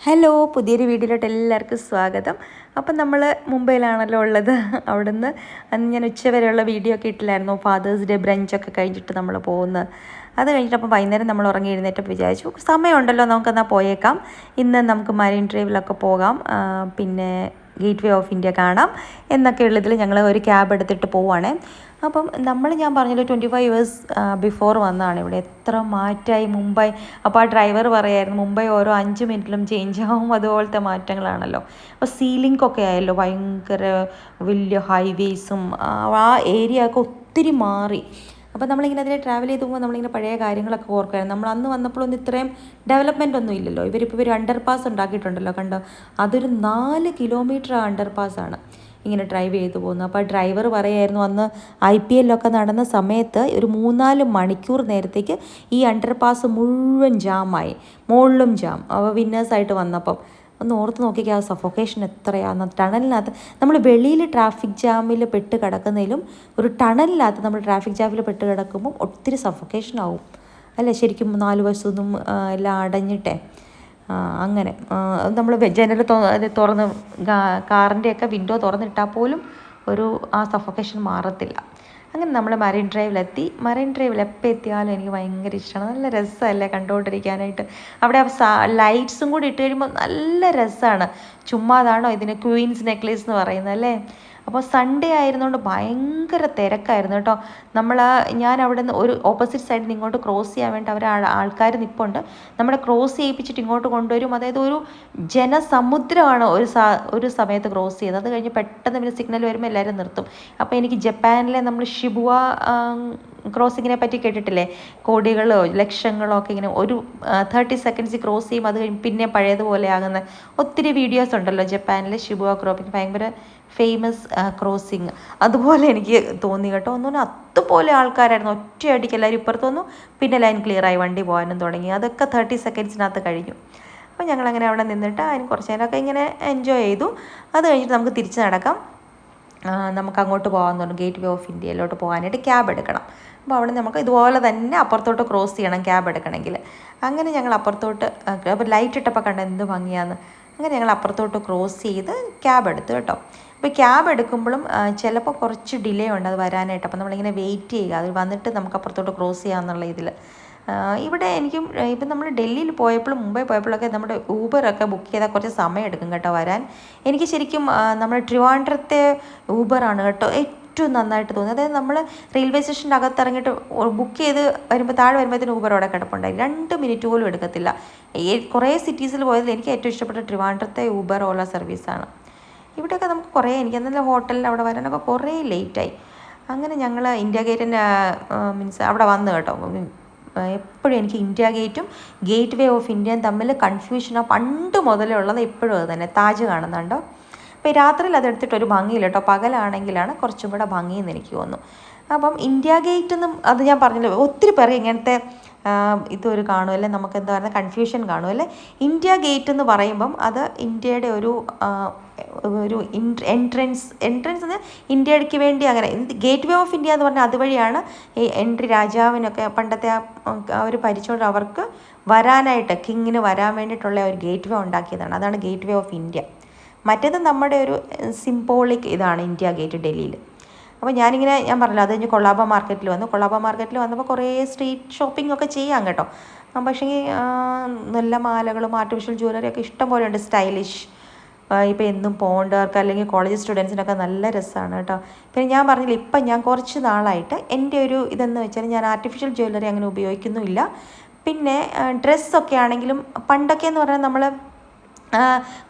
Hello, പുതിയൊരു വീഡിയോയിലോട്ട് എല്ലാവർക്കും സ്വാഗതം. അപ്പം നമ്മൾ മുംബൈയിലാണല്ലോ ഉള്ളത്. അവിടുന്ന് അന്ന് ഞാൻ ഉച്ചവരെയുള്ള വീഡിയോ ഒക്കെ ഇട്ടില്ലായിരുന്നു. ഫാദേഴ്സ് ഡേ ബ്രഞ്ചൊക്കെ കഴിഞ്ഞിട്ട് നമ്മൾ പോകുന്നത്. അത് കഴിഞ്ഞിട്ട് അപ്പം വൈകുന്നേരം നമ്മൾ ഉറങ്ങി എഴുന്നേറ്റപ്പോൾ വിചാരിച്ചു സമയമുണ്ടല്ലോ, നമുക്കെന്നാൽ പോയേക്കാം. ഇന്ന് നമുക്ക് മറൈൻ ഡ്രൈവിലൊക്കെ പോകാം, പിന്നെ ഗേറ്റ് വേ ഓഫ് ഇന്ത്യ കാണാം എന്നൊക്കെയുള്ളതിൽ ഞങ്ങൾ ഒരു ക്യാബ് എടുത്തിട്ട് പോവുകയാണേ. അപ്പം ഞാൻ പറഞ്ഞല്ലോ 25 ഇയേഴ്സ് ബിഫോർ വന്നതാണ് ഇവിടെ. എത്ര മാറ്റമായി മുംബൈ. അപ്പോൾ ആ ഡ്രൈവർ പറയായിരുന്നു മുംബൈ ഓരോ 5 മിനിറ്റിലും ചേഞ്ച് ആവും, അതുപോലത്തെ മാറ്റങ്ങളാണല്ലോ. അപ്പോൾ സീലിംഗൊക്കെ ആയല്ലോ, ഭയങ്കര വലിയ ഹൈവേസും ആ ഏരിയ ഒക്കെ ഒത്തിരി മാറി. അപ്പോൾ നമ്മളിങ്ങനെ അതിനെ ട്രാവൽ ചെയ്ത് പോകുമ്പോൾ നമ്മളിങ്ങനെ പഴയ കാര്യങ്ങളൊക്കെ ഓർക്കുകയായിരുന്നു. നമ്മൾ അന്ന് വന്നപ്പോഴൊന്നും ഇത്രയും ഡെവലപ്മെൻ്റ് ഒന്നും ഇല്ലല്ലോ. ഇവർ അണ്ടർ പാസ് ഉണ്ടാക്കിയിട്ടുണ്ടല്ലോ, കണ്ടോ? അതൊരു 4 കിലോമീറ്റർ അണ്ടർ പാസ്സാണ് ഇങ്ങനെ ഡ്രൈവ് ചെയ്ത് പോകുന്നത്. അപ്പോൾ ഡ്രൈവർ പറയായിരുന്നു അന്ന് IPL ഒക്കെ നടന്ന സമയത്ത് ഒരു 3-4 മണിക്കൂർ നേരത്തേക്ക് ഈ അണ്ടർ പാസ് മുഴുവൻ ജാമായി, മുകളിലും ജാം. അപ്പോൾ വിന്നേഴ്സായിട്ട് വന്നപ്പം ഒന്ന് ഓർത്ത് നോക്കിക്കുക, ആ സഫോക്കേഷൻ എത്രയാണ്. ടണലിനകത്ത് നമ്മൾ വെളിയിൽ ട്രാഫിക് ജാമിൽ പെട്ട് കിടക്കുന്നതിലും ഒരു ടണലിനകത്ത് നമ്മൾ ട്രാഫിക് ജാമിൽ പെട്ട് കിടക്കുമ്പം ഒത്തിരി സഫോക്കേഷൻ ആവും അല്ലേ? ശരിക്കും 4 വശത്തുനിന്നും എല്ലാം അടഞ്ഞിട്ടേ അങ്ങനെ നമ്മൾ ജനൽ തുറന്ന് കാറിൻ്റെയൊക്കെ വിൻഡോ തുറന്നിട്ടാൽ പോലും ആ സഫോക്കേഷൻ മാറത്തില്ല. അങ്ങനെ നമ്മൾ മറൈൻ ഡ്രൈവിലെത്തി. മറൈൻ ഡ്രൈവിൽ എപ്പോൾ എത്തിയാലും എനിക്ക് ഭയങ്കര ഇഷ്ടമാണ്. നല്ല രസമല്ലേ കണ്ടുകൊണ്ടിരിക്കാനായിട്ട്. അവിടെ ലൈറ്റ്സും കൂടി ഇട്ട് കഴിയുമ്പോൾ നല്ല രസമാണ്. ചുമ്മാതാണോ ഇതിന് ക്വീൻസ് നെക്ലേസ് എന്ന് പറയുന്നത് അല്ലേ? അപ്പോൾ സൺഡേ ആയിരുന്നുകൊണ്ട് ഭയങ്കര തിരക്കായിരുന്നു കേട്ടോ. ഞാൻ അവിടെ നിന്ന് ഒരു ഓപ്പോസിറ്റ് സൈഡിൽ നിന്ന് ഇങ്ങോട്ട് ക്രോസ് ചെയ്യാൻ വേണ്ടി ആൾക്കാർ നിൽപ്പുണ്ട്. നമ്മളെ ക്രോസ് ചെയ്യിപ്പിച്ചിട്ട് ഇങ്ങോട്ട് കൊണ്ടുവരും. അതായത് ഒരു ജനസമുദ്രമാണ് ഒരു സമയത്ത് ക്രോസ് ചെയ്തത്. അത് കഴിഞ്ഞ് പെട്ടെന്ന് പിന്നെ സിഗ്നൽ വരുമ്പോൾ എല്ലാവരും നിർത്തും. അപ്പോൾ എനിക്ക് ജപ്പാനിലെ നമ്മൾ ഷിബുവ ക്രോസിങ്ങിനെ പറ്റി കേട്ടിട്ടില്ലേ? കോടികളോ ലക്ഷങ്ങളോ ഒക്കെ ഇങ്ങനെ ഒരു 30 സെക്കൻഡ്സ് ക്രോസ് ചെയ്യും, അത് കഴിഞ്ഞ് പിന്നെ പഴയതുപോലെ ആകുന്ന ഒത്തിരി വീഡിയോസ് ഉണ്ടല്ലോ ജപ്പാനിലെ ഷിബുവ ക്രോസിങ്. ഭയങ്കര ഫേമസ് ക്രോസിങ്. അതുപോലെ എനിക്ക് തോന്നി കേട്ടോ. ഒന്നുകൂടെ അതുപോലെ ആൾക്കാരായിരുന്നു. ഒറ്റയടിക്ക് എല്ലാവരും ഇപ്പുറത്ത് വന്നു, പിന്നെ ലൈൻ ക്ലിയറായി, വണ്ടി പോകാനും തുടങ്ങി. അതൊക്കെ 30 സെക്കൻഡ്സിനകത്ത് കഴിഞ്ഞു. അപ്പോൾ ഞങ്ങളങ്ങനെ അവിടെ നിന്നിട്ട് അതിന് കുറച്ച് നേരമൊക്കെ ഇങ്ങനെ എൻജോയ് ചെയ്തു. അത് കഴിഞ്ഞിട്ട് നമുക്ക് തിരിച്ച് നടക്കാം. നമുക്ക് അങ്ങോട്ട് പോകാമെന്ന് പറഞ്ഞു, ഗേറ്റ് വേ ഓഫ് ഇന്ത്യയിലോട്ട് പോകാനായിട്ട് ക്യാബ് എടുക്കണം. അപ്പോൾ അവിടെ നമുക്ക് ഇതുപോലെ തന്നെ അപ്പുറത്തോട്ട് ക്രോസ് ചെയ്യണം ക്യാബ് എടുക്കണമെങ്കിൽ. അങ്ങനെ ഞങ്ങൾ അപ്പുറത്തോട്ട്, അപ്പോൾ ലൈറ്റ് ഇട്ടപ്പോൾ കണ്ട എന്ത് ഭംഗിയാന്ന്. അങ്ങനെ ഞങ്ങൾ അപ്പുറത്തോട്ട് ക്രോസ് ചെയ്ത് ക്യാബ് എടുത്തു കേട്ടോ. അപ്പോൾ ക്യാബ് എടുക്കുമ്പോഴും ചിലപ്പോൾ കുറച്ച് ഡിലേ ഉണ്ട് അത് വരാനായിട്ട്. അപ്പോൾ നമ്മളിങ്ങനെ വെയിറ്റ് ചെയ്യുക, അത് വന്നിട്ട് നമുക്ക് അപ്പുറത്തോട്ട് ക്രോസ് ചെയ്യാമെന്നുള്ള ഇതിൽ. ഇവിടെ ഇപ്പം നമ്മൾ ഡൽഹിയിൽ പോയപ്പോഴും മുംബൈ പോയപ്പോഴൊക്കെ നമ്മുടെ ഊബറൊക്കെ ബുക്ക് ചെയ്താൽ കുറച്ച് സമയം എടുക്കും കേട്ടോ വരാൻ. എനിക്ക് ശരിക്കും നമ്മുടെ ട്രിവാൻഡ്രത്തെ ഊബറാണ് കേട്ടോ ഏറ്റവും നന്നായിട്ട് തോന്നി. അതായത് നമ്മൾ റെയിൽവേ സ്റ്റേഷൻ്റെ അകത്ത് ഇറങ്ങിയിട്ട് ബുക്ക് ചെയ്ത് വരുമ്പോൾ താഴെ വരുമ്പോഴത്തേന് ഊബർ അവിടെ കിടപ്പുണ്ടായി. 2 മിനിറ്റ് പോലും എടുക്കത്തില്ല. കുറേ സിറ്റീസിൽ പോയതിൽ എനിക്ക് ഏറ്റവും ഇഷ്ടപ്പെട്ട ട്രിവാൻഡ്രത്തെ ഊബർ ഓല സർവീസാണ്. ഇവിടെയൊക്കെ നമുക്ക് കുറേ, എനിക്ക് എന്തെങ്കിലും ഹോട്ടലിൽ അവിടെ വരാനൊക്കെ കുറേ ലേറ്റായി. അങ്ങനെ ഞങ്ങൾ ഇന്ത്യ ഗേറ്റിൻ്റെ മീൻസ് അവിടെ വന്നു കേട്ടോ. എപ്പോഴും എനിക്ക് ഇന്ത്യ ഗേറ്റും ഗേറ്റ് വേ ഓഫ് ഇന്ത്യയും തമ്മിൽ കൺഫ്യൂഷനാണ് പണ്ട് മുതലേ ഉള്ളത്. എപ്പോഴും അത് തന്നെ. താജ് കാണുന്നുണ്ടോ? അപ്പോൾ രാത്രിയിൽ അതെടുത്തിട്ട് ഒരു ഭംഗിയില്ല കേട്ടോ. പകലാണെങ്കിലാണ് കുറച്ചും കൂടെ ഭംഗിയെന്ന് എനിക്ക് തോന്നുന്നു. അപ്പം ഇന്ത്യ ഗേറ്റൊന്നും, അത് ഞാൻ പറഞ്ഞല്ലോ, ഒത്തിരി പേർ ഇങ്ങനത്തെ ഇതൊരു കാണുമല്ലേ, നമുക്ക് എന്താ പറയുക, കൺഫ്യൂഷൻ കാണുമല്ലേ. ഇന്ത്യ ഗേറ്റ് എന്ന് പറയുമ്പം അത് ഇന്ത്യയുടെ ഒരു എൻട്രൻസ് എന്ന് ഇന്ത്യക്ക് വേണ്ടി അങ്ങനെ. ഗേറ്റ് വേ ഓഫ് ഇന്ത്യ എന്ന് പറഞ്ഞാൽ അതുവഴിയാണ് ഈ എൻട്രി. രാജാവിനൊക്കെ പണ്ടത്തെ അവർ ഭരിച്ചുകൊണ്ട് അവർക്ക് വരാനായിട്ട്, കിങ്ങിന് വരാൻ വേണ്ടിയിട്ടുള്ള ഒരു ഗേറ്റ് വേ ഉണ്ടാക്കിയതാണ്. അതാണ് ഗേറ്റ് വേ ഓഫ് ഇന്ത്യ. മറ്റേത് നമ്മുടെ ഒരു സിംബോളിക് ഇതാണ് ഇന്ത്യ ഗേറ്റ് ഡൽഹിയിൽ. അപ്പോൾ ഞാൻ പറഞ്ഞല്ലോ, അത് കഴിഞ്ഞ് കൊളാബ മാർക്കറ്റിൽ വന്നു. കൊളാബ മാർക്കറ്റിൽ വന്നപ്പോൾ കുറേ സ്ട്രീറ്റ് ഷോപ്പിംഗ് ഒക്കെ ചെയ്യാം കേട്ടോ. പക്ഷേ നല്ല മാലകളും ആർട്ടിഫിഷ്യൽ ജ്വല്ലറി ഒക്കെ ഇഷ്ടം പോലെ ഉണ്ട്, സ്റ്റൈലിഷ്. ഇപ്പോൾ എന്നും പോകേണ്ടവർക്ക് അല്ലെങ്കിൽ കോളേജ് സ്റ്റുഡൻസിനൊക്കെ നല്ല രസമാണ് കേട്ടോ. പിന്നെ ഞാൻ പറഞ്ഞില്ല, ഇപ്പം ഞാൻ കുറച്ച് നാളായിട്ട് എൻ്റെ ഒരു ഇതെന്ന് വെച്ചാൽ ഞാൻ ആർട്ടിഫിഷ്യൽ ജ്വല്ലറി അങ്ങനെ ഉപയോഗിക്കുന്നുമില്ല. പിന്നെ ഡ്രസ്സൊക്കെ ആണെങ്കിലും പണ്ടൊക്കെ എന്ന് പറഞ്ഞാൽ നമ്മൾ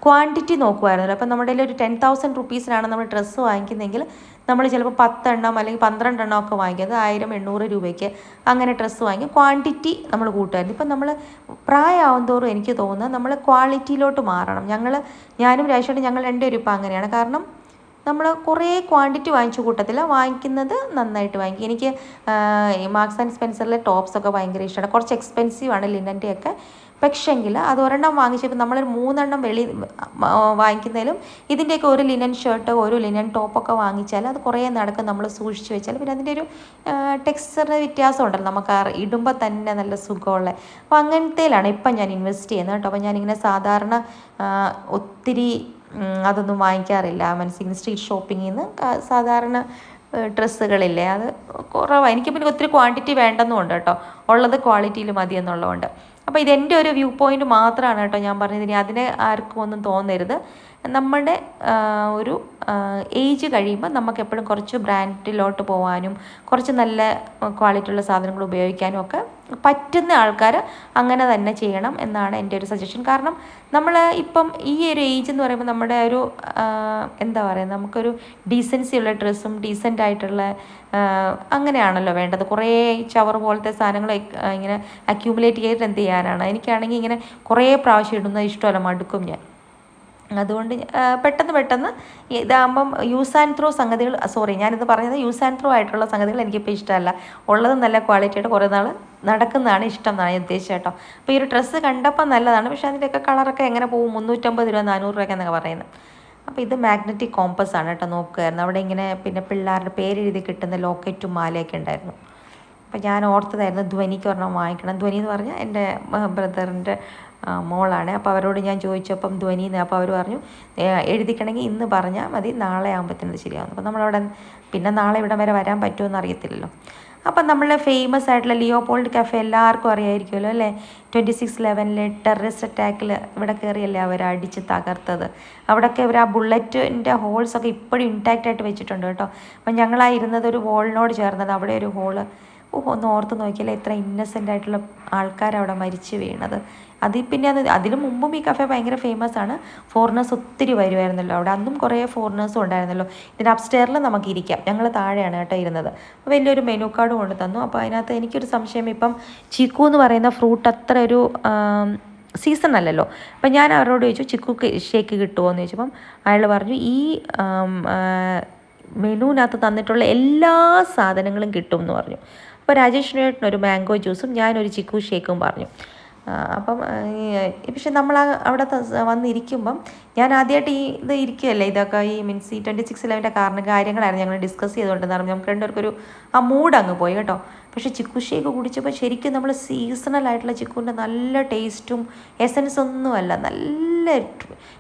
ക്വാണ്ടിറ്റി നോക്കുമായിരുന്നല്ലോ. അപ്പം നമ്മുടെ കയ്യിൽ ഒരു 10,000 റുപ്പീസിനാണ് നമ്മൾ ഡ്രസ്സ് വാങ്ങിക്കുന്നതെങ്കിൽ നമ്മൾ ചിലപ്പോൾ 10 എണ്ണം അല്ലെങ്കിൽ 12 എണ്ണം ഒക്കെ വാങ്ങിക്കുന്നത് 1000-800 രൂപയ്ക്ക് അങ്ങനെ ഡ്രസ്സ് വാങ്ങി ക്വാണ്ടിറ്റി നമ്മൾ കൂട്ടുമായിരുന്നു. ഇപ്പം നമ്മൾ പ്രായമാവും തോറും എനിക്ക് തോന്നുന്നത് നമ്മൾ ക്വാളിറ്റിയിലോട്ട് മാറണം. ഞാനും രാജേഷേട്ടനും ഞങ്ങൾ രണ്ടുപേരും ഇപ്പം അങ്ങനെയാണ്. കാരണം നമ്മൾ കുറേ ക്വാണ്ടിറ്റി വാങ്ങിച്ചു കൂട്ടത്തില്ല, വാങ്ങിക്കുന്നത് നന്നായിട്ട് വാങ്ങിക്കും. എനിക്ക് ഈ മാർക്സ് ആൻഡ് സ്പെൻസറിലെ ടോപ്സൊക്കെ ഭയങ്കര ഇഷ്ടമാണ്. കുറച്ച് എക്സ്പെൻസീവാണ് ലിനൻ്റെയൊക്കെ, പക്ഷെങ്കിൽ അത് ഒരെണ്ണം വാങ്ങിച്ചപ്പോൾ നമ്മളൊരു 3 വാങ്ങിക്കുന്നതിലും ഇതിൻ്റെയൊക്കെ ഒരു ലിനൻ ഷർട്ട് ഒരു ലിനൻ ടോപ്പൊക്കെ വാങ്ങിച്ചാൽ അത് കുറേ നടക്കും നമ്മൾ സൂക്ഷിച്ച് വെച്ചാൽ. പിന്നെ അതിൻ്റെ ഒരു ടെക്സ്ചറിന് വ്യത്യാസം ഉണ്ടല്ലോ, നമുക്ക് ഇടുമ്പോൾ തന്നെ നല്ല സുഖമുള്ള. അപ്പോൾ അങ്ങനത്തേലാണ് ഇപ്പം ഞാൻ ഇൻവെസ്റ്റ് ചെയ്യുന്നത് കേട്ടോ. അപ്പോൾ ഞാനിങ്ങനെ സാധാരണ ഒത്തിരി അതൊന്നും വാങ്ങിക്കാറില്ല. മനസ്സിങ്ങനെ സ്ട്രീറ്റ് ഷോപ്പിങ്ങിൽ നിന്ന് സാധാരണ ഡ്രസ്സുകളില്ലേ അത് കുറവാണ്. എനിക്ക് പിന്നെ ഒത്തിരി ക്വാണ്ടിറ്റി വേണ്ടെന്നുണ്ട് കേട്ടോ, ഉള്ളത് ക്വാളിറ്റിയിൽ മതി എന്നുള്ളതുകൊണ്ട്. അപ്പോൾ ഇതെൻ്റെ ഒരു വ്യൂ പോയിൻ്റ് മാത്രമാണ് കേട്ടോ ഞാൻ പറഞ്ഞത്. ഇനി അതിനെ ആർക്കും ഒന്നും തോന്നരുത്. നമ്മുടെ ഒരു ഏജ് കഴിയുമ്പോൾ നമുക്ക് എപ്പോഴും കുറച്ച് ബ്രാൻഡിലോട്ട് പോകാനും കുറച്ച് നല്ല ക്വാളിറ്റിയുള്ള സാധനങ്ങൾ ഉപയോഗിക്കാനും ഒക്കെ പറ്റുന്ന ആൾക്കാർ അങ്ങനെ തന്നെ ചെയ്യണം എന്നാണ് എൻ്റെ ഒരു സജഷൻ. കാരണം നമ്മൾ ഇപ്പം ഈ ഒരു ഏജ് എന്ന് പറയുമ്പോൾ നമ്മുടെ ഒരു എന്താ പറയുക, നമുക്കൊരു ഡീസൻസി ഉള്ള ഡ്രസ്സും ഡീസൻ്റ് ആയിട്ടുള്ള അങ്ങനെയാണല്ലോ വേണ്ടത്. കുറേ ചവർ പോലത്തെ സാധനങ്ങൾ ഇങ്ങനെ അക്യൂമുലേറ്റ് ചെയ്തിട്ട് എന്ത് ചെയ്യാനാണ്. എനിക്കാണെങ്കിൽ ഇങ്ങനെ കുറേ പ്രാവശ്യം ഇടുന്നത് ഇഷ്ടമല്ല, മടുക്കും ഞാൻ. അതുകൊണ്ട് പെട്ടെന്ന് ഇതാകുമ്പം യൂസ് ആൻഡ് ത്രോ സംഗതികൾ, ഞാനിത് പറഞ്ഞത് യൂസ് ആൻഡ് ത്രോ ആയിട്ടുള്ള സംഗതികൾ എനിക്കിപ്പോൾ ഇഷ്ടമല്ല. ഉള്ളത് നല്ല ക്വാളിറ്റിയായിട്ട് കുറേ നാൾ നടക്കുന്നതാണ് ഇഷ്ടം എന്നാണ് ഞാൻ ഉദ്ദേശിച്ചത് കേട്ടോ. അപ്പോൾ ഈ ഒരു ഡ്രസ്സ് കണ്ടപ്പോൾ നല്ലതാണ്, പക്ഷേ അതിൻ്റെയൊക്കെ കളറൊക്കെ എങ്ങനെ പോകും, 350 രൂപ 400 രൂപ എന്നൊക്കെ പറയുന്നത്. അപ്പോൾ ഇത് മാഗ്നറ്റിക് കോമ്പസ് ആണ് കേട്ടോ, നോക്കുമായിരുന്നു. അവിടെ ഇങ്ങനെ പിന്നെ പിള്ളേരുടെ പേരെഴുതി കിട്ടുന്ന ലോക്കറ്റും മാലയൊക്കെ ഉണ്ടായിരുന്നു. അപ്പോൾ ഞാൻ ഓർത്തതായിരുന്നു ധ്വനിക്ക് ഒരെണ്ണം വാങ്ങിക്കണം. ധ്വനി എന്ന് പറഞ്ഞാൽ എൻ്റെ ബ്രദറിൻ്റെ മോളാണ്. അപ്പോൾ അവരോട് ഞാൻ ചോദിച്ചപ്പം ധ്വനിന്ന്, അപ്പോൾ അവർ പറഞ്ഞു എഴുതിക്കണമെങ്കിൽ ഇന്ന് പറഞ്ഞാൽ മതി, നാളെ ആകുമ്പോഴത്തേനത് ശരിയാകുന്നു. അപ്പോൾ നമ്മളവിടെ പിന്നെ നാളെ ഇവിടെ വരെ വരാൻ പറ്റുമെന്ന് അറിയത്തില്ലല്ലോ. അപ്പം നമ്മൾ ഫേമസ് ആയിട്ടുള്ള ലിയോപോൾഡ് കഫേ എല്ലാവർക്കും അറിയായിരിക്കുമല്ലോ അല്ലേ. 2611 ടെററിസ്റ്റ് അറ്റാക്കിൽ ഇവിടെ കയറിയല്ലേ അവർ അടിച്ച് തകർത്തത്. അവിടെയൊക്കെ ഇവർ ആ ബുള്ളറ്റിൻ്റെ ഹോൾസൊക്കെ ഇപ്പോഴും ഇൻടാക്റ്റായിട്ട് വെച്ചിട്ടുണ്ട് കേട്ടോ. അപ്പം ഞങ്ങളായിരുന്നത് ഒരു വോളിനോട് ചേർന്നത്, അവിടെ ഒരു ഹോള്. ഒന്ന് ഓർത്ത് നോക്കിയാലേ എത്ര ഇന്നസെൻ്റ് ആയിട്ടുള്ള ആൾക്കാരവിടെ മരിച്ചു വീണത്. പിന്നെ അതിന് മുമ്പും ഈ കഫേ ഭയങ്കര ഫേമസ് ആണ്. ഫോറിനേഴ്സ് ഒത്തിരി വരുമായിരുന്നല്ലോ അവിടെ, അന്നും കുറേ ഫോറിനേഴ്സും ഉണ്ടായിരുന്നല്ലോ. ഇതിൻ്റെ അപ്സ്റ്റെയറിൽ നമുക്ക് ഇരിക്കാം, ഞങ്ങൾ താഴെയാണ് കേട്ടോ ഇരുന്നത്. അപ്പോൾ വലിയൊരു മെനു കാർഡ് കൊണ്ട് തന്നു. അപ്പോൾ അതിനകത്ത് എനിക്കൊരു സംശയം, ഇപ്പം ചിക്കു എന്ന് പറയുന്ന ഫ്രൂട്ട് അത്ര ഒരു സീസൺ അല്ലല്ലോ. അപ്പം ഞാൻ അവരോട് ചോദിച്ചു ചിക്കു ഷേക്ക് കിട്ടുമോ എന്ന് ചോദിച്ചപ്പം അയാൾ പറഞ്ഞു ഈ മെനുവിനകത്ത് തന്നിട്ടുള്ള എല്ലാ സാധനങ്ങളും കിട്ടും എന്ന് പറഞ്ഞു. അപ്പോൾ രാജേഷിനൊരു മാംഗോ ജ്യൂസും ഞാനൊരു ചിക്കു ഷേക്കും പറഞ്ഞു. അപ്പം പക്ഷെ നമ്മൾ അവിടെ വന്നിരിക്കുമ്പം ഞാൻ ആദ്യമായിട്ട് ഇത് ഇരിക്കുകയല്ലേ, ഇതൊക്കെ ഈ മീൻസ് ഈ 2611 കാര്യങ്ങളായിരുന്നു ഞങ്ങൾ ഡിസ്കസ് ചെയ്തുകൊണ്ടിരുന്നത്. നമുക്ക് രണ്ടുപേർക്കൊരു ആ മൂഡ് അങ്ങ് പോയി കേട്ടോ. പക്ഷേ ചിക്കു ഷേക്ക് കുടിച്ചപ്പോൾ ശരിക്കും നമ്മൾ സീസണൽ ആയിട്ടുള്ള ചിക്കുവിൻ്റെ നല്ല ടേസ്റ്റും എസൻസ് ഒന്നുമല്ല, നല്ല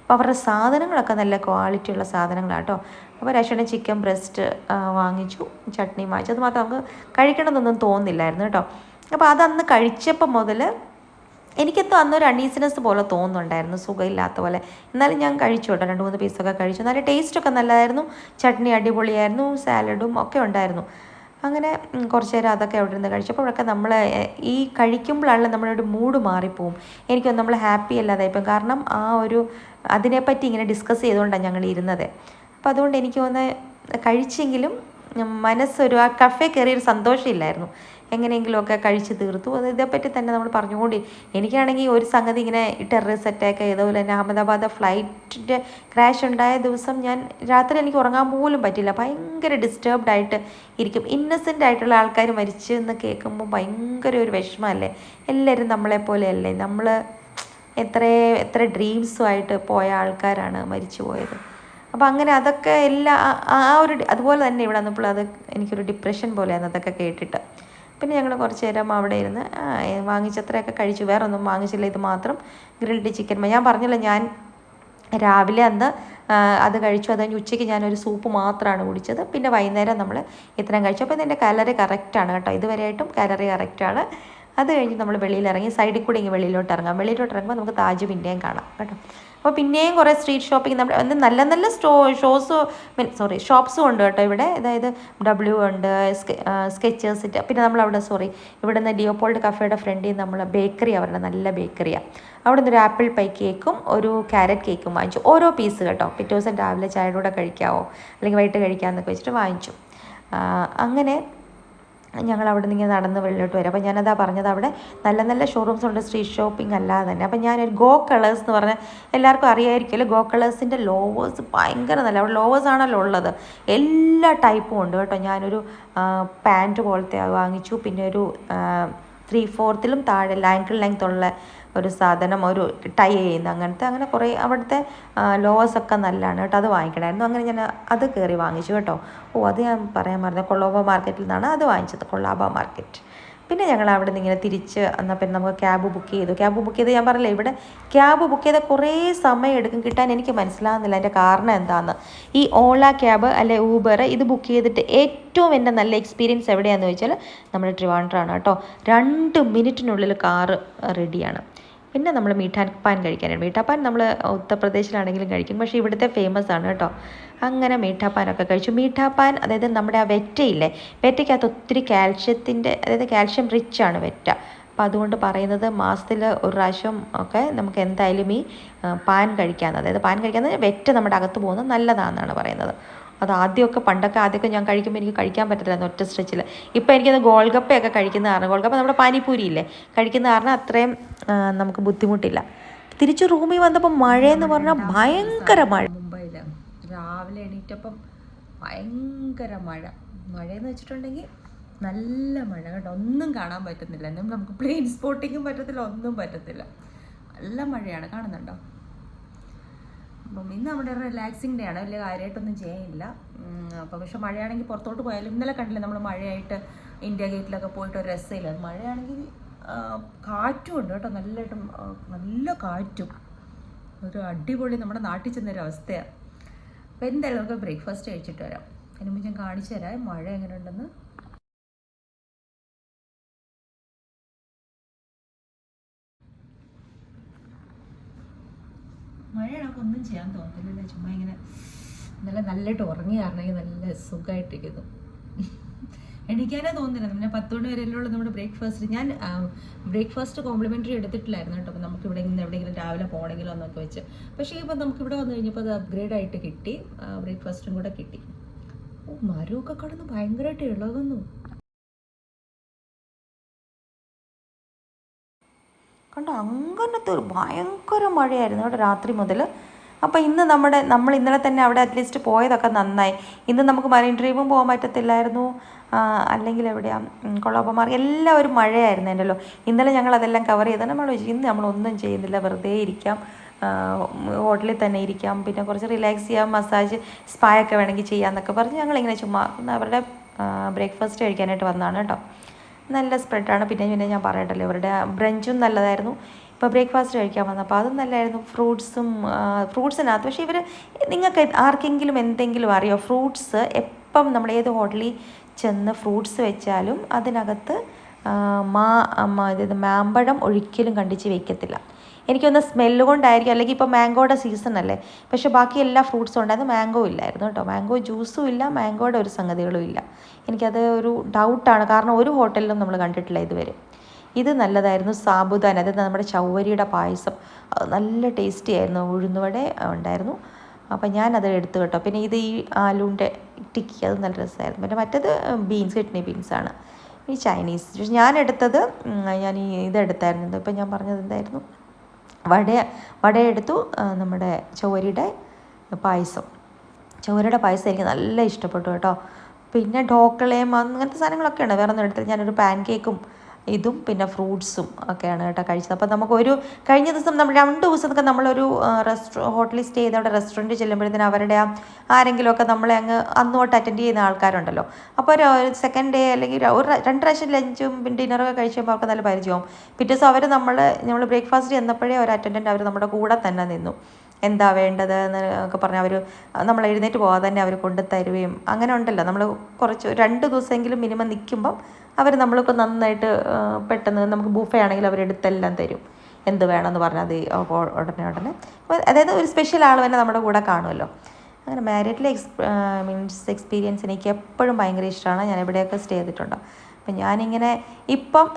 അപ്പോൾ അവരുടെ സാധനങ്ങളൊക്കെ നല്ല ക്വാളിറ്റിയുള്ള സാധനങ്ങളാണ് കേട്ടോ. അപ്പോൾ രക്ഷണ ചിക്കൻ ബ്രസ്റ്റ് വാങ്ങിച്ചു, ചട്നി വാങ്ങിച്ചു. അത് മാത്രം നമുക്ക് കഴിക്കണമെന്നൊന്നും തോന്നില്ലായിരുന്നു കേട്ടോ. അപ്പോൾ അതന്ന് കഴിച്ചപ്പോൾ മുതൽ എനിക്കെന്തോ അന്നൊരു അൺഈസിനെസ് പോലെ തോന്നുന്നുണ്ടായിരുന്നു, സുഖമില്ലാത്ത പോലെ. എന്നാലും ഞാൻ കഴിച്ചു കേട്ടോ, 2-3 പീസൊക്കെ കഴിച്ചു. നല്ല ടേസ്റ്റൊക്കെ നല്ലതായിരുന്നു, ചട്നി അടിപൊളിയായിരുന്നു, സാലഡും ഒക്കെ ഉണ്ടായിരുന്നു. അങ്ങനെ കുറച്ച് നേരം അതൊക്കെ അവിടെ നിന്ന് കഴിച്ചപ്പോഴൊക്കെ നമ്മൾ ഈ കഴിക്കുമ്പോഴാണല്ലോ നമ്മുടെ ഒരു മൂഡ് മാറിപ്പോവും. എനിക്കൊന്നും നമ്മൾ ഹാപ്പി അല്ലാതായിപ്പോൾ, കാരണം ആ ഒരു അതിനെപ്പറ്റി ഇങ്ങനെ ഡിസ്കസ് ചെയ്തുകൊണ്ടാണ് ഞങ്ങൾ ഇരുന്നത്. അപ്പോൾ അതുകൊണ്ട് എനിക്ക് തോന്നുന്നത് കഴിച്ചെങ്കിലും മനസ്സൊരു ആ കഫേ കയറിയൊരു സന്തോഷമില്ലായിരുന്നു. എങ്ങനെയെങ്കിലുമൊക്കെ കഴിച്ച് തീർത്തു. അത് ഇതേപ്പറ്റി തന്നെ നമ്മൾ പറഞ്ഞുകൊണ്ട്, എനിക്കാണെങ്കിൽ ഒരു സംഗതി ഇങ്ങനെ ടെററിസ്റ്റ് അറ്റാക്ക് ചെയ്തതുപോലെ തന്നെ അഹമ്മദാബാദ് ഫ്ലൈറ്റിൻ്റെ ക്രാഷ് ഉണ്ടായ ദിവസം ഞാൻ രാത്രി എനിക്ക് ഉറങ്ങാൻ പോലും പറ്റില്ല. ഭയങ്കര ഡിസ്റ്റർബ്ഡ് ആയിട്ട് ഇരിക്കും. ഇന്നസെൻ്റ് ആയിട്ടുള്ള ആൾക്കാർ മരിച്ചു എന്ന് കേൾക്കുമ്പോൾ ഭയങ്കര ഒരു വിഷമമല്ലേ. എല്ലാവരും നമ്മളെപ്പോലെയല്ലേ, നമ്മൾ എത്ര ഡ്രീംസുമായിട്ട് പോയ ആൾക്കാരാണ് മരിച്ചു പോയത്. അപ്പോൾ അങ്ങനെ അതൊക്കെ അതുപോലെ തന്നെ ഇവിടെ വന്നപ്പോൾ അത് എനിക്കൊരു ഡിപ്രഷൻ പോലെയാണ് അതൊക്കെ കേട്ടിട്ട്. പിന്നെ ഞങ്ങൾ കുറച്ച് നേരം അവിടെ ഇരുന്ന് വാങ്ങിച്ചത്രയൊക്കെ കഴിച്ചു, വേറെ ഒന്നും വാങ്ങിച്ചില്ല. ഇത് മാത്രം ഗ്രിൽഡ് ചിക്കൻ. ഞാൻ പറഞ്ഞല്ലോ, ഞാൻ രാവിലെ അന്ന് അത് കഴിച്ചു. അത് കഴിഞ്ഞ് ഉച്ചയ്ക്ക് ഞാനൊരു സൂപ്പ് മാത്രമാണ് കുടിച്ചത്. പിന്നെ വൈകുന്നേരം നമ്മൾ ഇത്രയും കഴിച്ചു. അപ്പോൾ ഇതിൻ്റെ കാലറി കറക്റ്റാണ് കേട്ടോ, ഇതുവരെയായിട്ടും കാലറി കറക്റ്റാണ്. അത് കഴിഞ്ഞ് നമ്മൾ വെളിയിലിറങ്ങി, സൈഡിൽ കൂടി ഇങ്ങനെ വെളിയിലോട്ട് ഇറങ്ങുമ്പോൾ നമുക്ക് താജ് പിന്നെയും കാണാം കേട്ടോ. അപ്പോൾ പിന്നെയും കുറേ സ്ട്രീറ്റ് ഷോപ്പിംഗ്, നമ്മുടെ നല്ല നല്ല ഷോപ്സും ഉണ്ട് കേട്ടോ ഇവിടെ. അതായത് W ഉണ്ട്, സ്കെച്ചേഴ്സിൻ്റെ. പിന്നെ നമ്മളവിടെ ഇവിടെ നിന്ന് ലിയോപോൾഡ് കഫേയുടെ ഫ്രണ്ടിൽ നമ്മൾ ബേക്കറി, അവരുടെ നല്ല ബേക്കറിയാണ്. അവിടെ നിന്ന് ഒരു ആപ്പിൾ പൈ കേക്കും ഒരു ക്യാരറ്റ് കേക്കും വാങ്ങിച്ചു, ഓരോ പീസ് കേട്ടോ. പിറ്റേ ദിവസം രാവിലെ ചായയുടെ കൂടെ കഴിക്കാവോ അല്ലെങ്കിൽ വൈകിട്ട് കഴിക്കാമെന്നൊക്കെ വെച്ചിട്ട് വാങ്ങിച്ചു. അങ്ങനെ ഞങ്ങൾ അവിടെ നിന്ന് ഇങ്ങനെ നടന്ന് വെളിയിലോട്ട് വരും. അപ്പോൾ ഞാനതാ പറഞ്ഞത്, അവിടെ നല്ല നല്ല ഷോറൂംസ് ഉണ്ട് സ്ട്രീറ്റ് ഷോപ്പിംഗ് അല്ലാതെ തന്നെ. അപ്പോൾ ഞാനൊരു ഗോ കളേഴ്സ് എന്ന് പറഞ്ഞാൽ എല്ലാവർക്കും അറിയാമായിരിക്കുമല്ലോ, ഗോ കളേഴ്സിൻ്റെ ലോവേഴ്സ് ഭയങ്കര നല്ല, അവിടെ ലോവേഴ്സ് ആണല്ലോ ഉള്ളത്, എല്ലാ ടൈപ്പും ഉണ്ട് കേട്ടോ. ഞാനൊരു പാൻറ്റ് പോലത്തെ വാങ്ങിച്ചു, പിന്നെ ഒരു 3/4 താഴെ ആങ്കിൾ ലെങ്ത് ഉള്ള ഒരു സാധനം, ഒരു ടൈ ചെയ്യുന്ന അങ്ങനത്തെ, അങ്ങനെ കുറേ അവിടുത്തെ ലോവേഴ്സൊക്കെ നല്ലതാണ് കേട്ടോ. അത് വാങ്ങിക്കണമായിരുന്നു. അങ്ങനെ ഞാൻ അത് കയറി വാങ്ങിച്ചു കേട്ടോ. അത് ഞാൻ പറയാൻ മറന്നു, കൊളാബ മാർക്കറ്റിൽ നിന്നാണ് അത് വാങ്ങിച്ചത്, കൊളാബ മാർക്കറ്റ്. പിന്നെ ഞങ്ങൾ അവിടെ നിന്ന് ഇങ്ങനെ തിരിച്ച് എന്നാൽ പിന്നെ നമുക്ക് ക്യാബ് ബുക്ക് ചെയ്ത് ഞാൻ പറഞ്ഞില്ലേ, ഇവിടെ ക്യാബ് ബുക്ക് ചെയ്താൽ കുറേ സമയം എടുക്കും കിട്ടാൻ. എനിക്ക് മനസ്സിലാകുന്നില്ല അതിൻ്റെ കാരണം എന്താണെന്ന്. ഈ ഓല ക്യാബ് അല്ലെ ഊബർ ഇത് ബുക്ക് ചെയ്തിട്ട് ഏറ്റവും എൻ്റെ നല്ല എക്സ്പീരിയൻസ് എവിടെയാണെന്ന് ചോദിച്ചാൽ നമ്മുടെ ട്രിവാൻഡ്രമാണ് കേട്ടോ. 2 മിനിറ്റിനുള്ളിൽ കാറ് റെഡിയാണ്. പിന്നെ നമ്മൾ മീഠാപ്പാൻ കഴിക്കാനാണ്. മീഠാപ്പാൻ നമ്മൾ ഉത്തർപ്രദേശിലാണെങ്കിലും കഴിക്കും, പക്ഷേ ഇവിടുത്തെ ഫേമസ് ആണ് കേട്ടോ. അങ്ങനെ മീഠാപ്പാനൊക്കെ കഴിച്ചു. മീഠാപ്പാൻ അതായത് നമ്മുടെ ആ വെറ്റയില്ലേ, വെറ്റയ്ക്കകത്ത് ഒത്തിരി കാൽഷ്യത്തിൻ്റെ, അതായത് കാൽഷ്യം റിച്ച് ആണ് വെറ്റ. അപ്പോൾ അതുകൊണ്ട് പറയുന്നത് മാസത്തിൽ ഒരു പ്രാവശ്യം ഒക്കെ നമുക്ക് എന്തായാലും ഈ പാൻ കഴിക്കാമെന്ന്, അതായത് പാൻ കഴിക്കാമെന്ന് വെറ്റ നമ്മുടെ അകത്ത് പോകുന്നത് നല്ലതാണെന്നാണ് പറയുന്നത്. അത് ആദ്യമൊക്കെ ഞാൻ കഴിക്കുമ്പോൾ എനിക്ക് കഴിക്കാൻ പറ്റത്തില്ലായിരുന്നു ഒറ്റ സ്ട്രെച്ചിൽ. ഇപ്പോൾ എനിക്കത് ഗോൾഗപ്പയൊക്കെ കഴിക്കുന്ന കാരണം, ഗോൾഗപ്പ നമ്മുടെ പാനിപ്പൂരി ഇല്ലേ കഴിക്കുന്ന കാരണം അത്രയും നമുക്ക് ബുദ്ധിമുട്ടില്ല. തിരിച്ച് റൂമിൽ വന്നപ്പോൾ മഴയെന്ന് പറഞ്ഞാൽ ഭയങ്കര മഴ. മുംബൈയിൽ രാവിലെ എണീറ്റപ്പം ഭയങ്കര മഴയെന്ന് വെച്ചിട്ടുണ്ടെങ്കിൽ നല്ല മഴ കേട്ടോ. ഒന്നും കാണാൻ പറ്റുന്നില്ല, നമുക്ക് പ്ലെയിൻ സ്പോട്ടിങ്ങും പറ്റത്തില്ല, ഒന്നും പറ്റത്തില്ല. നല്ല മഴയാണ്, കാണുന്നുണ്ടോ? അപ്പം ഇന്ന് നമ്മുടെ റിലാക്സിങ് ഡേ ആണ്, വലിയ കാര്യമായിട്ടൊന്നും ചെയ്യാനില്ല. അപ്പോൾ പക്ഷെ മഴയാണെങ്കിൽ പുറത്തോട്ട് പോയാലും, ഇന്നലെ കണ്ടില്ലേ നമ്മൾ മഴയായിട്ട് ഇന്ത്യ ഗേറ്റിലൊക്കെ പോയിട്ട് ഒരു രസമില്ല. മഴയാണെങ്കിൽ കാറ്റും ഉണ്ട് കേട്ടോ, നല്ല കാറ്റും, ഒരു അടിപൊളി നമ്മുടെ നാട്ടിൽ ചെന്നൊരു അവസ്ഥയാണ്. അപ്പോൾ എന്തായാലും നമുക്ക് ബ്രേക്ക്ഫാസ്റ്റ് കഴിച്ചിട്ട് വരാം. അതിന് മുമ്പ് ഞാൻ കാണിച്ചു തരാം മഴ എങ്ങനെ ഉണ്ടെന്ന്. മഴയാണെങ്കിൽ ഒന്നും ചെയ്യാൻ തോന്നുന്നില്ല, ചുമ്മാ ഇങ്ങനെ നല്ലതായിട്ട് ഉറങ്ങി കാരണമെങ്കിൽ നല്ല സുഖമായിട്ടിരിക്കുന്നു. എണീക്കാനേ തോന്നുന്നില്ല. പിന്നെ 10 മണി വരെയുള്ള നമ്മുടെ ബ്രേക്ക്ഫാസ്റ്റ്, ഞാൻ ബ്രേക്ക്ഫാസ്റ്റ് കോംപ്ലിമെൻ്ററി എടുത്തിട്ടില്ലായിരുന്നു കേട്ടോ. അപ്പോൾ നമുക്ക് ഇവിടെ നിന്ന് എവിടെയെങ്കിലും രാവിലെ പോകണമെങ്കിലോ എന്നൊക്കെ വെച്ച്, പക്ഷേ ഇപ്പോൾ നമുക്ക് ഇവിടെ വന്നു കഴിഞ്ഞപ്പോൾ അത് അപ്ഗ്രേഡ് ആയിട്ട് കിട്ടി, ബ്രേക്ക്ഫാസ്റ്റും കൂടെ കിട്ടി. മരമൊക്കെ കടന്ന് ഭയങ്കരമായിട്ട് ഇളകുന്നു കണ്ടോ. അങ്ങനത്തെ ഒരു ഭയങ്കര മഴയായിരുന്നു കേട്ടോ രാത്രി മുതൽ. അപ്പോൾ ഇന്ന് നമ്മൾ ഇന്നലെ തന്നെ അവിടെ അറ്റ്ലീസ്റ്റ് പോയതൊക്കെ നന്നായി. ഇന്ന് നമുക്ക് മറൈൻ ഡ്രൈവും പോകാൻ പറ്റത്തില്ലായിരുന്നു, അല്ലെങ്കിൽ എവിടെയാണ് കൊളാബമാർ, എല്ലാവരും മഴയായിരുന്നു എന്നല്ലോ. ഇന്നലെ ഞങ്ങൾ അതെല്ലാം കവർ ചെയ്താൽ നമ്മൾ ഇന്ന് നമ്മളൊന്നും ചെയ്യുന്നില്ല, വെറുതെ ഇരിക്കാം, ഹോട്ടലിൽ തന്നെ ഇരിക്കാം, പിന്നെ കുറച്ച് റിലാക്സ് ചെയ്യാം, മസാജ് സ്പായൊക്കെ വേണമെങ്കിൽ ചെയ്യാമെന്നൊക്കെ പറഞ്ഞ് ഞങ്ങളിങ്ങനെ ചുമ്മാ അവരുടെ ബ്രേക്ക്ഫാസ്റ്റ് കഴിക്കാനായിട്ട് വന്നതാണ് കേട്ടോ. നല്ല സ്പ്രെഡാണ്. പിന്നെ ഞാൻ പറയട്ടല്ലോ, ഇവരുടെ ബ്രഞ്ചും നല്ലതായിരുന്നു. ഇപ്പോൾ ബ്രേക്ക്ഫാസ്റ്റ് കഴിക്കാൻ വന്നപ്പോൾ അതും നല്ലതായിരുന്നു. ഫ്രൂട്ട്സിനകത്ത് പക്ഷേ നിങ്ങൾക്ക് ആർക്കെങ്കിലും എന്തെങ്കിലും അറിയോ, ഫ്രൂട്ട്സ് എപ്പം നമ്മൾ ഏത് ഹോട്ടലിൽ ചെന്ന് ഫ്രൂട്ട്സ് വെച്ചാലും അതിനകത്ത് മാമ്പഴം ഒരിക്കലും കണ്ടിച്ച് വയ്ക്കത്തില്ല. എനിക്കൊന്ന് സ്മെല്ല് കൊണ്ടായിരിക്കും, അല്ലെങ്കിൽ ഇപ്പോൾ മാംഗോയുടെ സീസൺ അല്ലേ, പക്ഷേ ബാക്കി എല്ലാ ഫ്രൂട്ട്സും ഉണ്ടായിരുന്നു, മാംഗോ ഇല്ലായിരുന്നു കേട്ടോ. മാംഗോ ജ്യൂസും ഇല്ല, മാംഗോയുടെ ഒരു സംഗതികളും ഇല്ല. എനിക്കത് ഒരു ഡൗട്ടാണ്, കാരണം ഒരു ഹോട്ടലിലും നമ്മൾ കണ്ടിട്ടില്ല ഇതുവരെ. ഇത് നല്ലതായിരുന്നു. സാബുദാന, അതായത് നമ്മുടെ ചവ്വരിയുടെ പായസം, നല്ല ടേസ്റ്റി ആയിരുന്നു. ഉഴുന്നുവട ഉണ്ടായിരുന്നു, അപ്പം ഞാനത് എടുത്തു കേട്ടോ. പിന്നെ ഇത് ഈ ആലൂൻ്റെ ടിക്കി, അത് നല്ല രസമായിരുന്നു. പിന്നെ മറ്റേത് കിഡ്നി ബീൻസാണ്, ഈ ചൈനീസ്. ഞാനെടുത്തത് ഇതെടുത്തായിരുന്നു, ഇപ്പം ഞാൻ പറഞ്ഞത് എന്തായിരുന്നു, വട എടുത്തു, നമ്മുടെ ചവ്വരിയുടെ പായസം എനിക്ക് നല്ല ഇഷ്ടപ്പെട്ടു കേട്ടോ. പിന്നെ ഢോക്കളയും അങ്ങനത്തെ സാധനങ്ങളൊക്കെ ഉണ്ട്, വേറെ ഒന്നും എടുത്തില്ല. ഞാനൊരു പാൻ കേക്കും ഇതും പിന്നെ ഫ്രൂട്ട്സും ഒക്കെയാണ് കേട്ടോ കഴിച്ചത്. അപ്പോൾ നമുക്കൊരു കഴിഞ്ഞ ദിവസം നമ്മൾ 2 ദിവസമൊക്കെ നമ്മളൊരു ഹോട്ടലിൽ സ്റ്റേ ചെയ്ത് അവിടെ റെസ്റ്റോറൻറ്റിൽ ചെല്ലുമ്പോഴത്തേന് അവരുടെ ആരെങ്കിലുമൊക്കെ നമ്മളെ അന്ന് തൊട്ട് അറ്റൻഡ് ചെയ്യുന്ന ആൾക്കാരുണ്ടല്ലോ. അപ്പോൾ ഒരു സെക്കൻഡ് ഡേ അല്ലെങ്കിൽ 2 പ്രാവശ്യം ലഞ്ചും ഡിന്നറൊക്കെ കഴിച്ചുമ്പോൾ അവർക്ക് നല്ല പരിചയവും. പിറ്റേ ദിവസം നമ്മൾ ബ്രേക്ക്ഫാസ്റ്റ് ചെന്നപ്പോഴേ ഒരു അറ്റൻഡൻറ്റ് അവർ നമ്മുടെ കൂടെ തന്നെ നിന്നു. എന്താ വേണ്ടത് എന്നൊക്കെ പറഞ്ഞ് അവർ നമ്മൾ എഴുന്നേറ്റ് പോകാതെ തന്നെ അവർ കൊണ്ടുതരുകയും അങ്ങനെ ഉണ്ടല്ലോ. നമ്മൾ കുറച്ച് 2 ദിവസമെങ്കിലും മിനിമം നിൽക്കുമ്പം അവർ നമ്മൾക്ക് നന്നായിട്ട് പെട്ടെന്ന് നമുക്ക് ബൂഫേ ആണെങ്കിൽ അവരെടുത്തെല്ലാം തരും, എന്ത് വേണമെന്ന് പറഞ്ഞാൽ അത് ഉടനെ. അതായത് ഒരു സ്പെഷ്യൽ ആൾ തന്നെ നമ്മുടെ കൂടെ കാണുമല്ലോ. അങ്ങനെ മാരീഡിലെ എക്സ്പീരിയൻസ് എനിക്ക് എപ്പോഴും ഭയങ്കര ഇഷ്ടമാണ്. ഞാൻ എവിടെയൊക്കെ സ്റ്റേ ചെയ്തിട്ടുണ്ട്. അപ്പം ഞാനിങ്ങനെ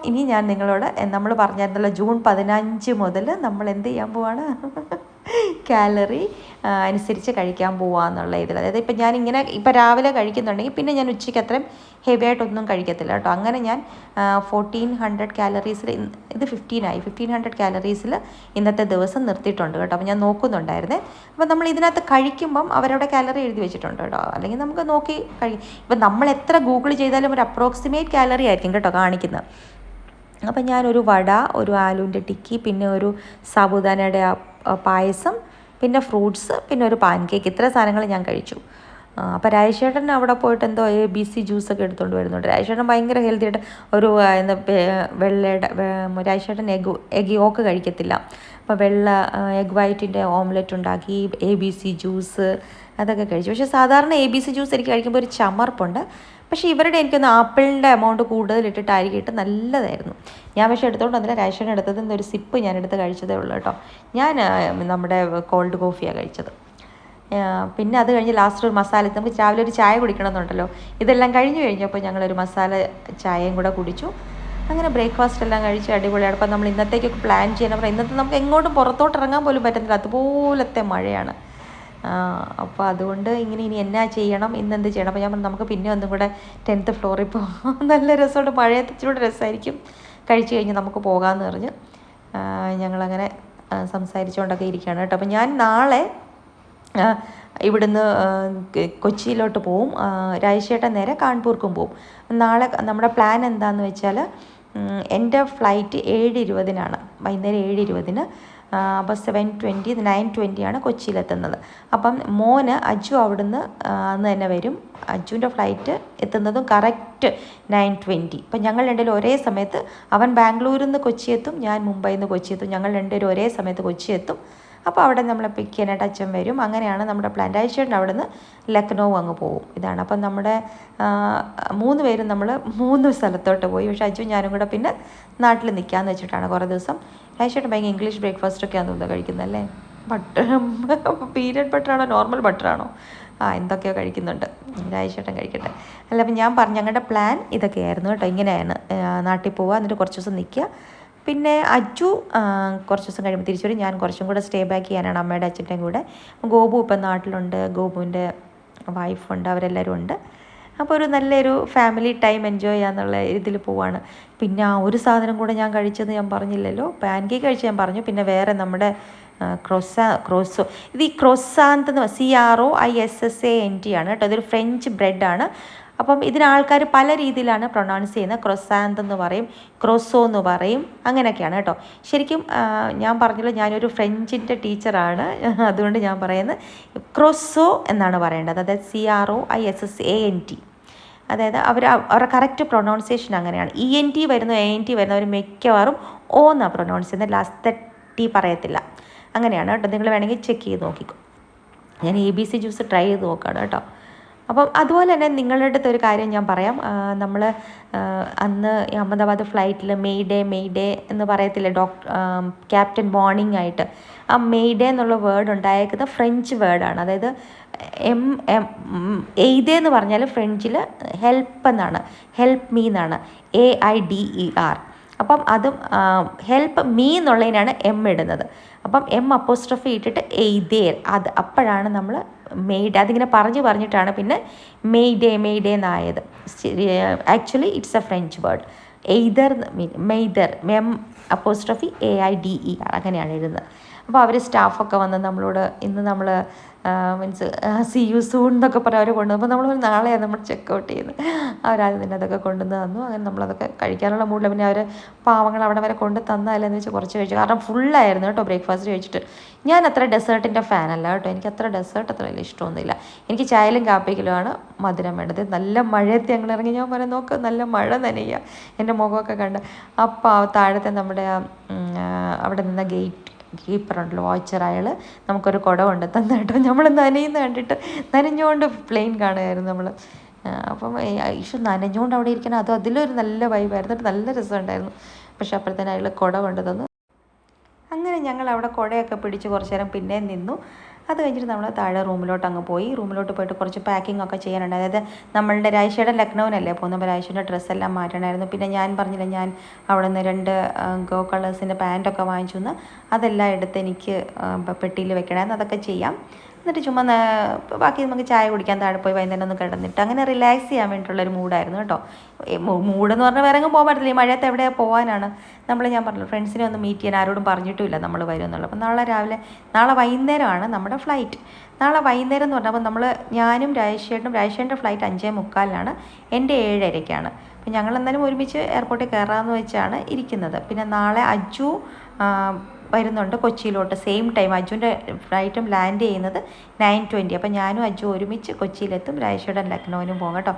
ഇനി ഞാൻ നിങ്ങളോട് നമ്മൾ പറഞ്ഞിരുന്നല്ലോ, ജൂൺ 15 മുതൽ നമ്മൾ എന്ത് ചെയ്യാൻ പോവാണ് കാലറി അനുസരിച്ച് കഴിക്കാൻ പോവാന്നുള്ള ഇതിൽ. അതായത് ഇപ്പം ഞാനിങ്ങനെ ഇപ്പം രാവിലെ കഴിക്കുന്നുണ്ടെങ്കിൽ പിന്നെ ഞാൻ ഉച്ചയ്ക്ക് അത്രയും ഹെവി ആയിട്ടൊന്നും കഴിക്കത്തില്ല കേട്ടോ. അങ്ങനെ ഞാൻ 1400 കാലറീസിൽ, ഇത് 1500 കാലറീസിൽ ഇന്നത്തെ ദിവസം നിർത്തിയിട്ടുണ്ട് കേട്ടോ. അപ്പോൾ ഞാൻ നോക്കുന്നുണ്ടായിരുന്നേ. അപ്പോൾ നമ്മൾ ഇതിനകത്ത് കഴിക്കുമ്പം അവരവിടെ കാലറി എഴുതി വെച്ചിട്ടുണ്ട് കേട്ടോ. അല്ലെങ്കിൽ നമുക്ക് നോക്കി ഇപ്പം നമ്മൾ എത്ര ഗൂഗിൾ ചെയ്താലും ഒരു അപ്രോക്സിമേറ്റ് കാലറി ആയിരിക്കും കേട്ടോ കാണിക്കുന്നത്. അപ്പം ഞാനൊരു വട, ഒരു ആലുവിൻ്റെ ടിക്കി, പിന്നെ ഒരു സാബുദാനയുടെ പായസം, പിന്നെ ഫ്രൂട്ട്സ്, പിന്നെ ഒരു പാൻ കേക്ക്, ഇത്ര സാധനങ്ങൾ ഞാൻ കഴിച്ചു. അപ്പോൾ രാജേഷേട്ടൻ അവിടെ പോയിട്ട് എന്തോ ABC ജ്യൂസൊക്കെ എടുത്തുകൊണ്ട് വരുന്നുണ്ട്. രാജേഷേട്ടൻ ഭയങ്കര ഹെൽത്തി ആയിട്ട് ഒരു വെള്ളയുടെ രാജേഷേട്ടൻ എഗ് യോക്ക് കഴിക്കത്തില്ല. അപ്പോൾ എഗ് വൈറ്റിൻ്റെ ഓംലെറ്റ് ഉണ്ടാക്കി, ABC ജ്യൂസ് അതൊക്കെ കഴിച്ചു. പക്ഷേ സാധാരണ ABC ജ്യൂസ് എനിക്ക് കഴിക്കുമ്പോൾ ഒരു ചമർപ്പുണ്ട്. പക്ഷേ ഇവരുടെ എനിക്കൊന്ന് ആപ്പിളിൻ്റെ എമൗണ്ട് കൂടുതലിട്ടിട്ടായിരിക്കും നല്ലതായിരുന്നു. ഞാൻ പക്ഷേ എടുത്തുകൊണ്ട് വന്നില്ല. രാജേഷേട്ടൻ എടുത്തത് ഒരു സിപ്പ് ഞാൻ എടുത്ത് കഴിച്ചതേ ഉള്ളൂ കേട്ടോ. ഞാൻ നമ്മുടെ കോൾഡ് കോഫിയാണ് കഴിച്ചത്. പിന്നെ അത് കഴിഞ്ഞ് ലാസ്റ്റ് ഒരു മസാല, നമുക്ക് രാവിലെ ഒരു ചായ കുടിക്കണമെന്നുണ്ടല്ലോ. ഇതെല്ലാം കഴിഞ്ഞപ്പോൾ ഞങ്ങളൊരു മസാല ചായയും കൂടെ കുടിച്ചു. അങ്ങനെ ബ്രേക്ക്ഫാസ്റ്റ് എല്ലാം കഴിച്ച് അടിപൊളിയാണ്. അപ്പം നമ്മൾ ഇന്നത്തേക്കൊക്കെ പ്ലാൻ ചെയ്യണം. അപ്പോൾ ഇന്നത്തെ നമുക്ക് എങ്ങോട്ടും പുറത്തോട്ട് ഇറങ്ങാൻ പോലും പറ്റുന്നില്ല, അതുപോലത്തെ മഴയാണ്. അപ്പോൾ അതുകൊണ്ട് ഇനി എന്നാ ചെയ്യണം, ഇന്നെന്ത് ചെയ്യണം. അപ്പോൾ ഞാൻ പറഞ്ഞു നമുക്ക് പിന്നെ ഒന്നും കൂടെ 10th ഫ്ലോറിൽ പോകാം, നല്ല രസമുണ്ട്, മഴയത്തിലൂടെ രസമായിരിക്കും, കഴിച്ച് കഴിഞ്ഞ് നമുക്ക് പോകാമെന്ന് പറഞ്ഞ് ഞങ്ങളങ്ങനെ സംസാരിച്ചുകൊണ്ടൊക്കെ ഇരിക്കുകയാണ് കേട്ടോ. അപ്പോൾ ഞാൻ നാളെ ഇവിടുന്ന് കൊച്ചിയിലോട്ട് പോവും. രാജേഷേട്ടൻ നേരെ കാൺപൂർക്കും പോവും. നാളെ നമ്മുടെ പ്ലാൻ എന്താണെന്ന് വെച്ചാൽ, എൻ്റെ ഫ്ലൈറ്റ് 7:20 വൈകുന്നേരം 7:20. അപ്പോൾ 7:20 9:20 കൊച്ചിയിലെത്തുന്നത്. അപ്പം മോന് അജു അവിടുന്ന് അന്ന് തന്നെ വരും. അജുവിൻ്റെ ഫ്ലൈറ്റ് എത്തുന്നതും കറക്റ്റ് 9:20. അപ്പം ഞങ്ങൾ രണ്ടുപേരും ഒരേ സമയത്ത്, അവൻ ബാംഗ്ലൂരിൽ നിന്ന് കൊച്ചി എത്തും, ഞാൻ മുംബൈയിൽ നിന്ന് കൊച്ചി എത്തും. ഞങ്ങൾ രണ്ടുപേരും ഒരേ സമയത്ത് കൊച്ചി എത്തും. അപ്പോൾ അവിടെ നമ്മളെ പിക്ക് ചെയ്യാനായിട്ട് അച്ഛൻ വരും. അങ്ങനെയാണ് നമ്മുടെ പ്ലാൻ. രാജേഷേട്ടൻ അവിടെ നിന്ന് ലക്നൗ അങ്ങ് പോകും. ഇതാണ്. അപ്പം നമ്മുടെ 3 പേരും നമ്മൾ 3 സ്ഥലത്തോട്ട് പോയി. പക്ഷേ അജു ഞാനും കൂടെ പിന്നെ നാട്ടിൽ നിൽക്കാമെന്ന് വെച്ചിട്ടാണ് കുറേ ദിവസം. രാജേഷേട്ടൻ ഭയങ്കര ഇംഗ്ലീഷ് ബ്രേക്ക്ഫാസ്റ്റൊക്കെയാണ് തോന്നുന്നത് കഴിക്കുന്നതല്ലേ. ബട്ടർ പീനട്ട് ബട്ടറാണോ നോർമൽ ബട്ടറാണോ എന്തൊക്കെയോ കഴിക്കുന്നുണ്ട്. രാജേഷേട്ടൻ കഴിക്കട്ടെ. അല്ല, അപ്പം ഞാൻ പറഞ്ഞു ഞങ്ങളുടെ പ്ലാൻ ഇതൊക്കെയായിരുന്നു കേട്ടോ. ഇങ്ങനെയാണ് നാട്ടിൽ പോവുക, എന്നിട്ട് കുറച്ച് ദിവസം നിൽക്കുക. പിന്നെ അജു കുറച്ച് ദിവസം കഴിയുമ്പോൾ തിരിച്ചു വരും. ഞാൻ കുറച്ചും കൂടെ സ്റ്റേ ബാക്ക് ചെയ്യാനാണ് അമ്മയുടെ അച്ഛൻ്റെയും കൂടെ. ഗോപു ഇപ്പം നാട്ടിലുണ്ട്, ഗോപുവിൻ്റെ വൈഫുണ്ട്, അവരെല്ലാവരും ഉണ്ട്. അപ്പോൾ ഒരു നല്ലൊരു ഫാമിലി ടൈം എൻജോയ് ചെയ്യാന്നുള്ള ഇതിൽ പോവാണ്. പിന്നെ ഒരു സാധനം കൂടെ ഞാൻ കഴിച്ചത് ഞാൻ പറഞ്ഞില്ലല്ലോ, പാൻ കേക്ക് കഴിച്ച് ഞാൻ പറഞ്ഞു. പിന്നെ വേറെ നമ്മുടെ ക്രോസോ, ഇത് ഈ ക്രോസാന്ത് CROISSANT ആണ് കേട്ടോ. ഇതൊരു ഫ്രഞ്ച് ബ്രെഡാണ്. അപ്പം ഇതിനാൾക്കാർ പല രീതിയിലാണ് പ്രൊനൗൺസ് ചെയ്യുന്നത്. ക്രൊസാന്ത് എന്ന് പറയും, ക്രോസോ എന്ന് പറയും, അങ്ങനെയൊക്കെയാണ് കേട്ടോ. ശരിക്കും ഞാൻ പറഞ്ഞല്ലോ, ഞാനൊരു ഫ്രഞ്ചിൻ്റെ ടീച്ചറാണ്, അതുകൊണ്ട് ഞാൻ പറയുന്നത് ക്രോസോ എന്നാണ് പറയേണ്ടത്. അതായത് CROISSANT. അതായത് അവരുടെ കറക്റ്റ് പ്രൊനൗൺസിയേഷൻ അങ്ങനെയാണ്. ENT വരുന്നു, ANT വരുന്നവർ മിക്കവാറും O എന്നാണ് പ്രൊനൗൺസ് ചെയ്യുന്നത്, ലാസ്റ്റ് T പറയത്തില്ല. അങ്ങനെയാണ് കേട്ടോ. നിങ്ങൾ വേണമെങ്കിൽ ചെക്ക് ചെയ്ത് നോക്കിക്കോ. ഞാൻ ABC ജ്യൂസ് ട്രൈ ചെയ്ത് നോക്കുകയാണ് കേട്ടോ. അപ്പം അതുപോലെ തന്നെ നിങ്ങളുടെ അടുത്ത് ഒരു കാര്യം ഞാൻ പറയാം. നമ്മൾ അന്ന് അഹമ്മദാബാദ് ഫ്ലൈറ്റിൽ മെയ്ഡേ എന്ന് പറയത്തില്ല ക്യാപ്റ്റൻ മോർണിംഗ് ആയിട്ട്. ആ മെയ്ഡേ എന്നുള്ള വേർഡ് ഉണ്ടായിരിക്കുന്നത് ഫ്രഞ്ച് വേർഡാണ്. അതായത് എയ്തേ എന്ന് പറഞ്ഞാൽ ഫ്രഞ്ചിൽ ഹെൽപ്പ് എന്നാണ്, ഹെൽപ്പ് മീ എന്നാണ്, AIDER. അപ്പം അതും ഹെൽപ്പ് മീ എന്നുള്ളതിനാണ് ഇടുന്നത്. അപ്പം അപ്പോസ്ട്രഫി ഇട്ടിട്ട് എയ്തേർ, അത് അപ്പോഴാണ് നമ്മൾ മെയ്ഡ്, അതിങ്ങനെ പറഞ്ഞിട്ടാണ് പിന്നെ മെയ്ഡേ എന്നായത്. Actually it's a French word. മെയ്തർ അപ്പോസ്ട്രഫി AIDER അങ്ങനെയാണ് എഴുതുന്നത്. അപ്പോൾ അവർ സ്റ്റാഫൊക്കെ വന്ന് നമ്മളോട് ഇന്ന് നമ്മൾ മീൻസ് സി യു സൂൺ എന്നൊക്കെ പറഞ്ഞ് അവർ കൊണ്ടുവന്നു. അപ്പോൾ നമ്മൾ നാളെയാണ് നമ്മൾ ചെക്കൗട്ട് ചെയ്യുന്നത്. അവരാദ്യം തന്നെ അതൊക്കെ കൊണ്ടുവന്ന് തന്നു. അങ്ങനെ നമ്മളതൊക്കെ കഴിക്കാനുള്ള മൂഡിൽ. പിന്നെ അവർ പാവങ്ങൾ അവിടെ വരെ കൊണ്ട് തന്നാലെന്ന് വെച്ചാൽ കുറച്ച് കഴിച്ചു. കാരണം ഫുള്ളായിരുന്നു കേട്ടോ ബ്രേക്ക്ഫാസ്റ്റ് കഴിച്ചിട്ട്. ഞാൻ അത്ര ഡെസേർട്ടിൻ്റെ ഫാനല്ല കേട്ടോ. എനിക്ക് അത്ര ഡെസേർട്ട് അത്ര വലിയ ഇഷ്ടമൊന്നുമില്ല. എനിക്ക് ചായയിലും കാപ്പിക്കലുമാണ് മധുരം വേണ്ടത്. നല്ല മഴയത്ത് ഞങ്ങൾ ഇറങ്ങി. ഞാൻ പറയാം, നോക്ക് നല്ല മഴ നനയുക, എൻ്റെ മുഖമൊക്കെ കണ്ട്. അപ്പോൾ താഴത്തെ നമ്മുടെ അവിടെ നിന്ന കീപ്പറുണ്ടല്ലോ, വാച്ചർ, അയാൾ നമുക്കൊരു കുട കൊണ്ട് തന്നെ കേട്ടോ. നമ്മൾ നനയുന്ന കണ്ടിട്ട് നനഞ്ഞുകൊണ്ട് പ്ലെയിൻ കാണുമായിരുന്നു നമ്മൾ. അപ്പം നനഞ്ഞുകൊണ്ട് അവിടെ ഇരിക്കണം, അതിലൊരു നല്ല വൈബായിരുന്നു, നല്ല രസമുണ്ടായിരുന്നു. പക്ഷെ അപ്പോഴത്തേന് അയാൾ കുട കൊണ്ട് തന്നു. അങ്ങനെ ഞങ്ങൾ അവിടെ കുടയൊക്കെ പിടിച്ച് കുറച്ച് നേരം പിന്നെ നിന്നു. അത് കഴിഞ്ഞിട്ട് നമ്മൾ താഴെ റൂമിലോട്ട് അങ്ങ് പോയി. റൂമിലോട്ട് പോയിട്ട് കുറച്ച് പാക്കിംഗ് ഒക്കെ ചെയ്യാനുണ്ട്. അതായത് നമ്മളുടെ രാജേഷേട്ടൻ ലക്നൗവിനല്ലേ പോകുന്നത്, അപ്പോൾ രാജേഷേട്ടൻ്റെ ഡ്രസ്സെല്ലാം മാറ്റണമായിരുന്നു. പിന്നെ ഞാൻ പറഞ്ഞില്ല, ഞാൻ അവിടെ നിന്ന് 2 ഗോ കളേഴ്സിൻ്റെ പാൻറ്റൊക്കെ വാങ്ങിച്ചു എന്ന്, അതെല്ലാം എടുത്ത് എനിക്ക് പെട്ടിയിൽ വെക്കണമായിരുന്നു. അതൊക്കെ ചെയ്യാം. എന്നിട്ട് ചുമ്മാ ബാക്കി നമുക്ക് ചായ കുടിക്കാൻ താഴെ പോയി വൈകുന്നേരം ഒന്ന് കിടന്നിട്ട് അങ്ങനെ റിലാക്സ് ചെയ്യാൻ വേണ്ടിയിട്ടുള്ളൊരു മൂഡായിരുന്നു കേട്ടോ. മൂഡെന്ന് പറഞ്ഞാൽ വേറെ എങ്ങും പോകാൻ പറ്റില്ല, ഈ മഴയത്ത് എവിടെയാണ് പോകാനാണ്. ഞാൻ പറഞ്ഞു ഫ്രണ്ട്സിനെ ഒന്ന് മീറ്റ് ചെയ്യാൻ ആരോടും പറഞ്ഞിട്ടുമില്ല നമ്മൾ വരും എന്നുള്ളത്. അപ്പം നാളെ വൈകുന്നേരമാണ് നമ്മുടെ ഫ്ലൈറ്റ്. നാളെ വൈകുന്നേരം എന്ന് പറഞ്ഞപ്പോൾ ഞാനും രാജേഷേട്ടൻ്റെ ഫ്ലൈറ്റ് 5:45, എൻ്റെ 7:30. അപ്പം ഞങ്ങൾ എന്തായാലും ഒരുമിച്ച് എയർപോർട്ടിൽ കയറാമെന്ന് വെച്ചാണ് ഇരിക്കുന്നത്. പിന്നെ നാളെ അജു വരുന്നുണ്ട് കൊച്ചിയിലോട്ട്, സെയിം ടൈം. അജുവിൻ്റെ ഫ്ലൈറ്റും ലാൻഡ് ചെയ്യുന്നത് 9:20. അപ്പം ഞാനും അജു ഒരുമിച്ച് കൊച്ചിയിലെത്തും, രാജേഷേട്ടൻ ലക്നൗവിനും പോകും കേട്ടോ.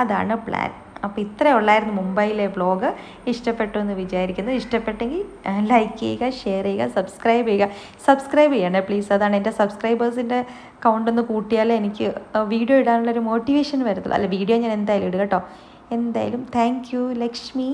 അതാണ് പ്ലാൻ. അപ്പോൾ ഇത്രയേ ഉള്ളായിരുന്നു മുംബൈയിലെ വ്ലോഗ്. ഇഷ്ടപ്പെട്ടു എന്ന് വിചാരിക്കുന്നു. ഇഷ്ടപ്പെട്ടെങ്കിൽ ലൈക്ക് ചെയ്യുക, ഷെയർ ചെയ്യുക, സബ്സ്ക്രൈബ് ചെയ്യണേ പ്ലീസ്. അതാണ് എൻ്റെ സബ്സ്ക്രൈബേഴ്സിൻ്റെ കൗണ്ട് ഒന്ന് കൂട്ടിയാലേ എനിക്ക് വീഡിയോ ഇടാനുള്ളൊരു മോട്ടിവേഷൻ വരത്തുള്ളൂ. വീഡിയോ ഞാൻ എന്തായാലും ഇടും കേട്ടോ, എന്തായാലും. Thank you Lakshmi.